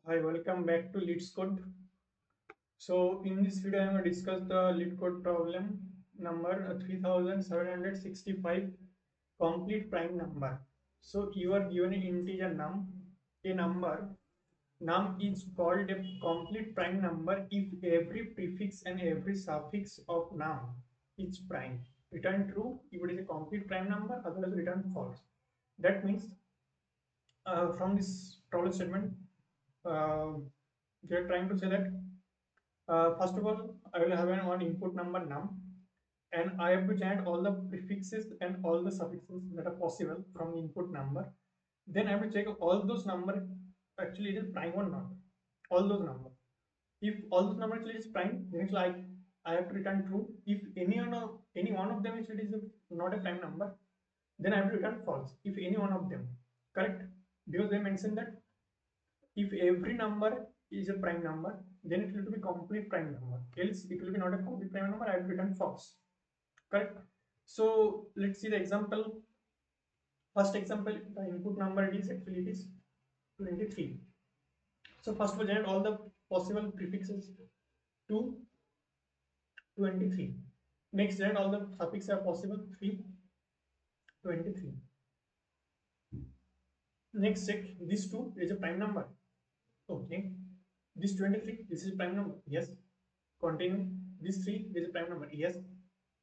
Hi, welcome back to Leetcode. So, in this video, I am going to discuss the Leetcode problem number 3765, complete prime number. So, you are given an integer a number. Num is called a complete prime number if every prefix and every suffix of num is prime. Return true if it is a complete prime number, otherwise return false. That means from this problem statement, uh, they are trying to say that first of all, I will have one input number num, and I have to generate all the prefixes and all the suffixes that are possible from the input number. Then I have to check all those number actually is prime or not. All those number. If all those numbers actually is prime, then it's like I have to return true. If any one of them actually is not a prime number, then I have to return false. If any one of them, correct? Because they mentioned that if every number is a prime number, then it will be complete prime number. Else it will be not a complete prime number. I have written false. Correct. So let's see the example. First example, the input number is actually it is 23. So first we generate all the possible prefixes to 23. Next generate all the suffixes are possible 3, 23. Next check this 2 is a prime number. Okay. This 23, this is a prime number. Yes. Continue. This 3 is a prime number. Yes.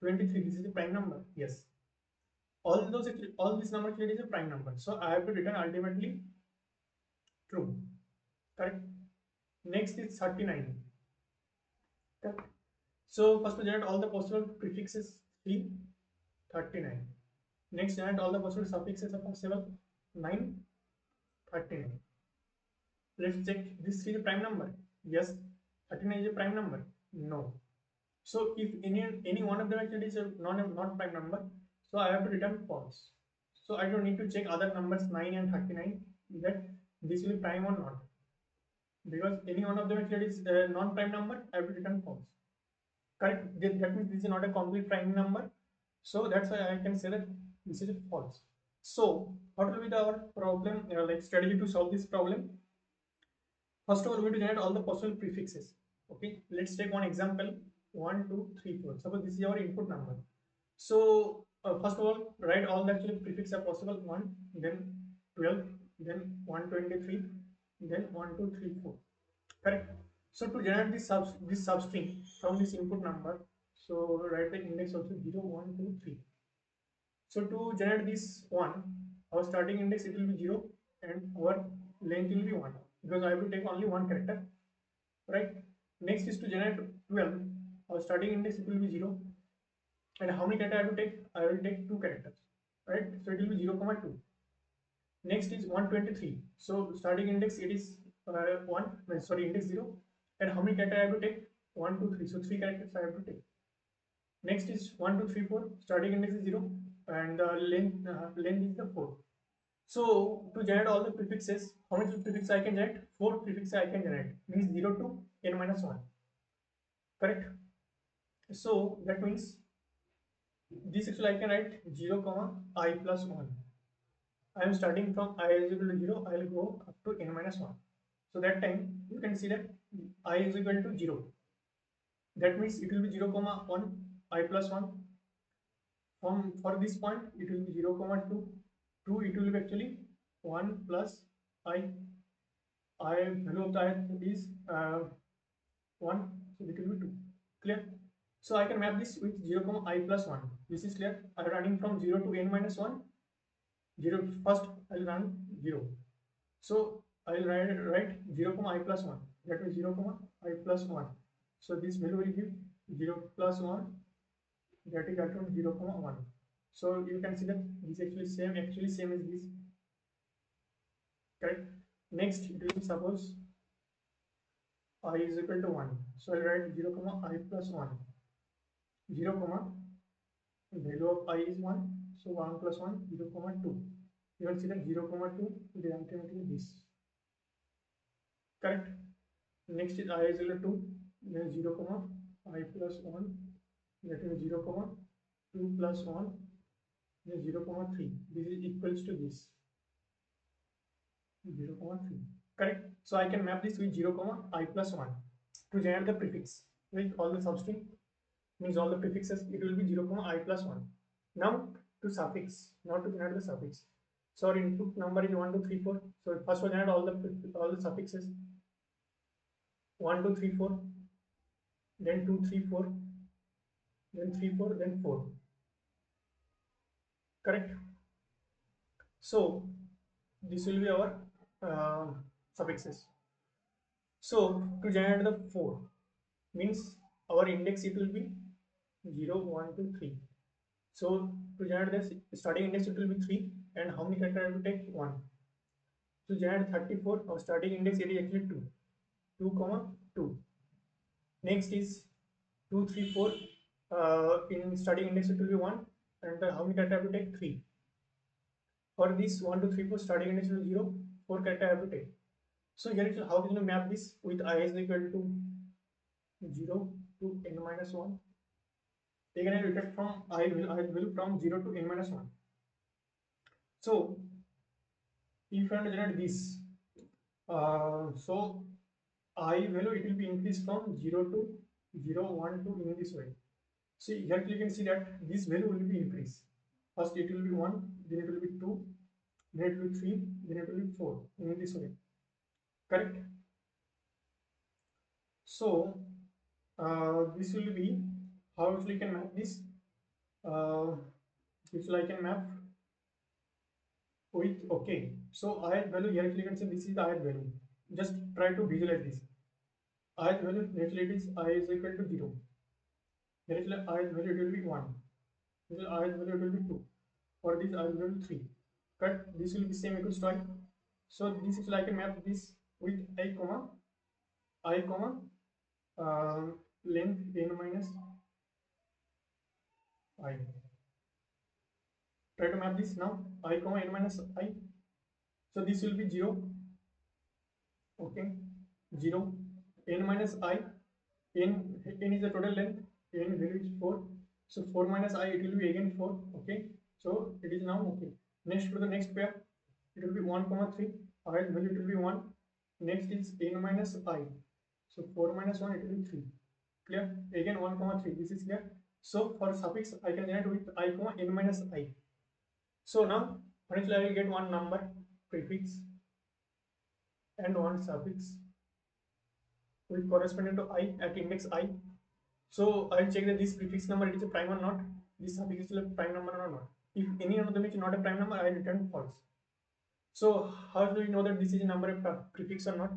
23, this is a prime number. Yes. All these numbers is a prime number. So I have to return ultimately true. Correct. Next is 39. Correct. So first we generate all the possible prefixes 3, 39. Next generate all the possible suffixes are possible 9, 39. Let's check this is a prime number. Yes. 39 is a prime number. No. So if any one of them actually is a not prime number, so I have to return false. So I don't need to check other numbers 9 and 39 that this will be prime or not, because any one of them actually is a non-prime number. I have to return false. Correct. That means this is not a complete prime number. So that's why I can say that this is false. So what will be our problem? Like strategy to solve this problem? First of all, we need to generate all the possible prefixes. Okay, let's take one example 1, 2, 3, 4. Suppose this is our input number. So, first of all, write all the actually prefixes are possible 1, then 12, then 123, then 1, 2, 3, 4. Correct. So, to generate this substring from this input number, so write the index also 0, 1, 2, 3. So, to generate this 1, our starting index it will be 0 and our length will be 1, because I have to take only one character, right? Next is to generate 12, our starting index it will be 0, and how many characters I have to take? I will take 2 characters, right? So it will be 0, 2. Next is 123. So starting index it is 1, sorry, index 0, and how many characters I have to take? 1, 2, 3. So 3 characters I have to take. Next is 1, 2, 3, 4. Starting index is 0, and the length is the 4. So to generate all the prefixes, how many prefixes I can generate? 4 prefixes I can generate. Means 0 to n minus 1. Correct. So that means this actually I can write 0 comma I plus 1. I am starting from I is equal to 0. I will go up to n minus 1. So that time you can see that I is equal to 0. That means it will be 0 comma 1 I plus 1. For this point it will be 0 comma 2. 2 it will be actually 1 plus I. I value of the I is 1. So it will be 2. Clear? So I can map this with 0 comma I plus 1. This is clear. I am running from 0 to n minus 1. 0 first I will run 0. So I will write 0 comma I plus 1. That means 0 comma I plus 1. So this value will give 0 plus 1. That is around 0 comma 1. So you can see that this actually same as this. Correct. Next it will be suppose I is equal to 1. So I will write 0 comma I plus 1. 0 comma value of I is 1. So 1 plus 1 0 comma 2. You can see that 0 comma 2 it is ultimately this. Correct. Next is I is equal to 2, then 0 comma I plus 1, that is 0 comma 2 plus 1, then 0 comma 3. This is equals to this 0 comma 3. correct? So I can map this with 0 comma I plus 1 to generate the prefix with all the substring, means all the prefixes. It will be 0 comma I plus 1. Now to suffix, now to generate the suffix. So our input number is 1 2 3 4. So first we generate all the suffixes 1 2 3 4, then 2 3 4, then 3 4, then 4, correct? So this will be our suffixes. So to generate the 4 means our index, it will be 0 1 2 3. So to generate this starting index, it will be 3, and how many characters I have to take? 1. To generate 34, our starting index it is actually 2, 2 comma 2. Next is 2 3 4, in starting index it will be 1, and how many characters I have to take? 3. For this 1 2 3 4 starting index will be 0, 4 characters I have to take. So here is how can you map this with I is equal to 0 to n minus 1. Again I return from I will from 0 to n minus 1. So if I generate this, so I value it will be increased from 0 to 0 1 2 in this way. See here you can see that this value will be increased. First it will be 1, then it will be 2, then it will be 3, then it will be 4 in this way, correct? So this will be how we can map this. This I can map with, okay, so ith value here you can say this is the ith value. Just try to visualize this. Ith value naturally it is I is equal to 0. Naturally ith value it will be 1. This ith value it will be 2. For this ith value 3. Cut. This will be same equals to I. So this is like a map this with I comma length n minus I. Try to map this now. I comma n minus I. So this will be 0. Okay. 0. N minus I. N is the total length. N value is 4. So 4 minus I, it will be again 4. Okay. So it is now okay. Next to the next pair, it will be 1 comma 3. I value it will be 1. Next is n minus I. So 4 minus 1, it will be 3. Clear? Again 1 comma 3. This is clear. So for suffix, I can generate with I comma n minus I. So now honestly I will get one number prefix and one suffix with corresponding to I at index I. So I will check that this prefix number it is a prime or not, this suffix is a prime number or not. If any of them is not a prime number, I return false. So how do we know that this is a number of prefix or not?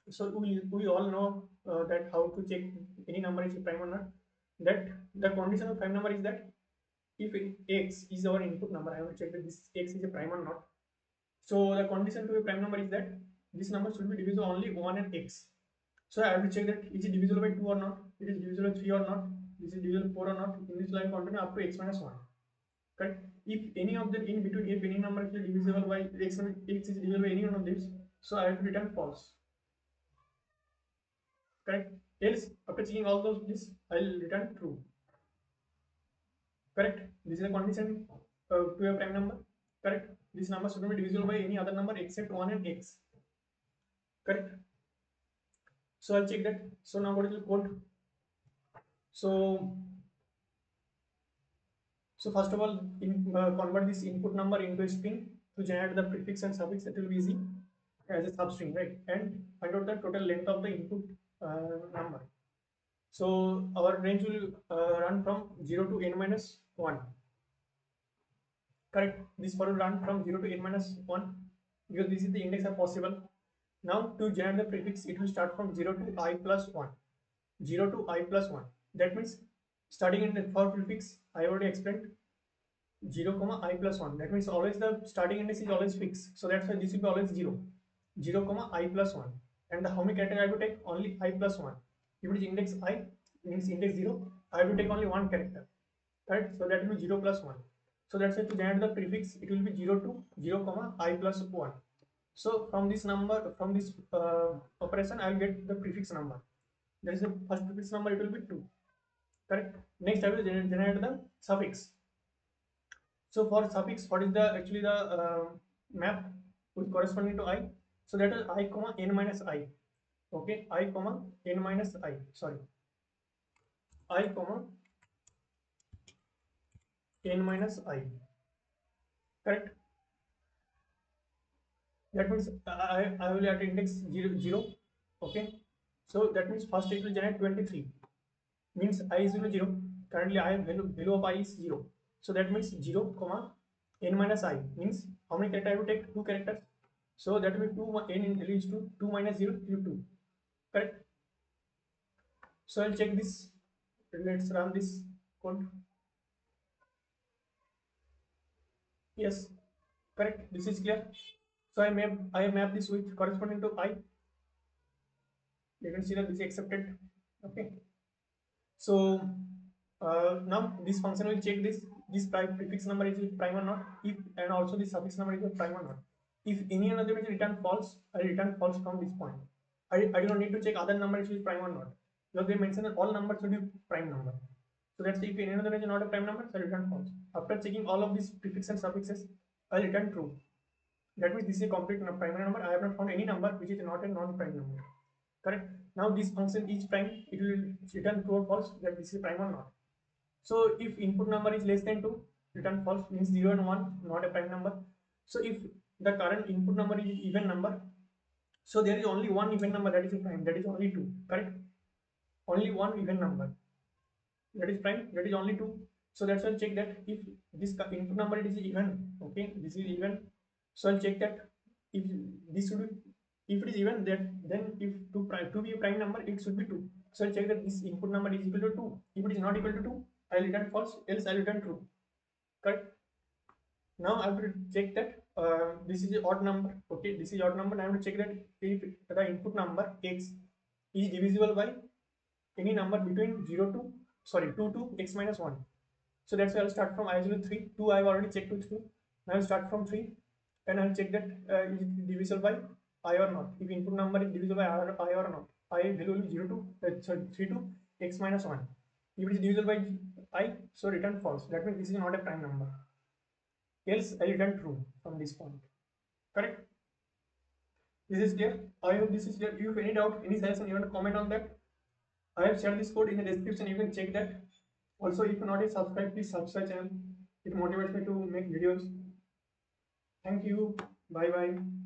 So we all know that how to check any number is a prime or not. That the condition of prime number is that if x is our input number, I have to check that this x is a prime or not. So the condition to a prime number is that this number should be divisible only 1 and x. So I have to check that is it divisible by 2 or not, it is divisible by 3 or not, this is divisible by 4 or not. In this line continue up to x minus 1. Correct? If any of them in between, if any number is divisible by x is divisible by any one of these, so I have to return false. Correct? Else after checking all those this, I will return true. Correct? This is a condition to a prime number. Correct? This number should not be divisible by any other number except 1 and x. Correct? So I'll check that. So now what is the code? So first of all, convert this input number into a string to generate the prefix and suffix. That will be easy as a substring, right? And find out the total length of the input number. So our range will run from 0 to n minus 1. Correct? This for will run from 0 to n minus 1 because this is the index of possible. Now to generate the prefix, it will start from 0 to I plus 1. 0 to I plus 1. That means starting in for prefix, I already explained 0 comma I plus 1. That means always the starting index is always fixed. So that's why this will be always 0. 0 comma I plus 1. And how many character I have to take? Only I plus 1. If it is index I, means index 0, I have to take only one character. Right? So that will be 0 plus 1. So that's why to generate the prefix, it will be 0 to 0 comma I plus 1. So from this number, from this operation, I will get the prefix number. That is the first prefix number, it will be 2. Correct? Next I will generate the suffix. So for suffix, what is the actually the map with corresponding to I? So that is I comma n minus I. Okay, I comma n minus I, sorry, I comma n minus I, correct. That means I will at index 0 0. Okay, so that means first it will generate 23, means I is equal to 0. Currently I value of I is 0, so that means 0 comma n minus I means how many characters I will take? 2 characters, so that will be 2 n in value is 2, 2 minus 0 is 2, correct. So I'll check this, let's run this code. Yes, correct, this is clear. So I map this with corresponding to I. You can see that this is accepted. Okay, so now this function will check this prefix number is prime or not, if, and also this suffix number is prime or not. If any another is return false, I return false from this point. I do not need to check other number is prime or not, because they mention that all numbers should be prime number. So that's if any other is not a prime number, so I return false. After checking all of these prefix and suffixes, I return true. That means this is a complete primary number. I have not found any number which is not a non-prime number. Correct. Now this function is prime, it will return true or false that this is prime or not. So if input number is less than 2, return false, means 0 and 1 not a prime number. So if the current input number is even number, so there is only one even number that is a prime, that is only 2. Correct. Only one even number that is prime, that is only 2. So that's why I'll check that if this input number is even. Okay, this is even. So I'll check that if this should be, if it is even, that then if to be a prime number, it should be 2. So I'll check that this input number is equal to 2. If it is not equal to 2, I'll return false, else I'll return true. Correct. Now I have to check that this is an odd number. Okay, this is odd number. I have to check that if the input number x is divisible by any number between 0 to 2 to x minus 1. So that's why I'll start from I is equal to 3. 2 I've already checked with 2. Now I'll start from 3 and I'll check that is it divisible by I or not. If input number is divisible by I or not, I value will be 0 to 3 to x minus 1. If it is divisible by I, so return false. That means this is not a prime number. Else I return true from this point. Correct? This is clear. I hope this is clear. If you have any doubt, any suggestion, you want to comment on that. I have shared this code in the description. You can check that. Also, if you're not a subscribe, please subscribe channel. It motivates me to make videos. Thank you. Bye bye.